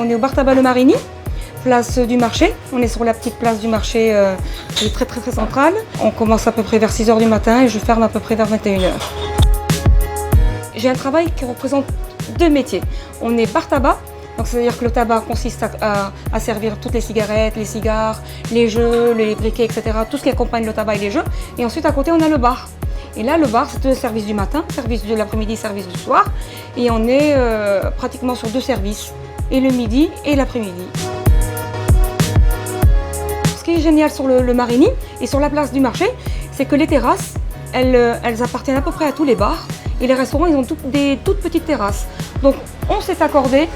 on est au bar Tabac Le Marigny, place du marché. On est sur la petite place du marché qui est très centrale. On commence à peu près vers 6 h du matin et je ferme à peu près vers 21 h. J'ai un travail qui représente deux métiers. On est bar tabac, donc c'est-à-dire que le tabac consiste à servir toutes les cigarettes, les cigares, les jeux, les briquets, etc. Tout ce qui accompagne le tabac et les jeux. Et ensuite à côté on a le bar. Et là le bar c'est le service du matin, service de l'après-midi, service du soir. Et on est pratiquement sur deux services, et le midi et l'après-midi. Ce qui est génial sur le Marigny et sur la place du marché, c'est que les terrasses, elles appartiennent à peu près à tous les bars. Et les restaurants, ils ont des toutes petites terrasses. Donc on s'est accordé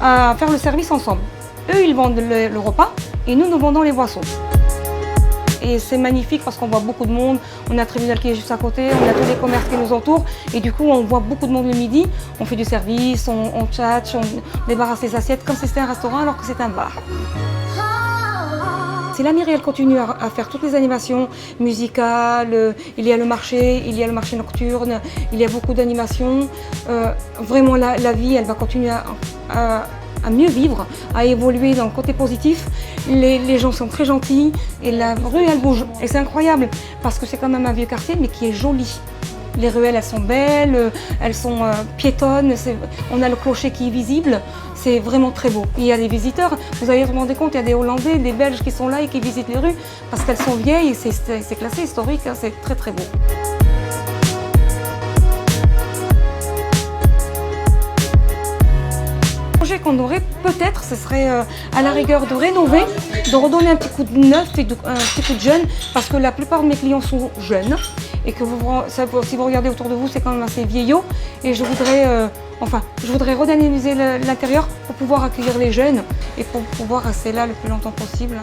à faire le service ensemble. Eux, ils vendent le repas et nous vendons les boissons. Et c'est magnifique parce qu'on voit beaucoup de monde. On a un tribunal qui est juste à côté, on a tous les commerces qui nous entourent. Et du coup, on voit beaucoup de monde le midi. On fait du service, on tchatche, on débarrasse les assiettes comme si c'était un restaurant alors que c'est un bar. Si la mairie elle continue à faire toutes les animations musicales, il y a le marché nocturne, il y a beaucoup d'animations, vraiment la vie elle va continuer à mieux vivre, à évoluer dans le côté positif. Les gens sont très gentils et la rue elle bouge. Et c'est incroyable parce que c'est quand même un vieux quartier mais qui est joli. Les ruelles elles sont belles, elles sont piétonnes, on a le clocher qui est visible. C'est vraiment très beau. Il y a des visiteurs, vous allez vous rendre compte, il y a des Hollandais, des Belges qui sont là et qui visitent les rues parce qu'elles sont vieilles et c'est classé historique, hein, c'est très beau. Le projet qu'on aurait peut-être, ce serait à la rigueur de rénover, de redonner un petit coup de neuf et un petit coup de jeune parce que la plupart de mes clients sont jeunes et que si vous regardez autour de vous, c'est quand même assez vieillot et je voudrais redynamiser l'intérieur pour pouvoir accueillir les jeunes et pour pouvoir rester là le plus longtemps possible.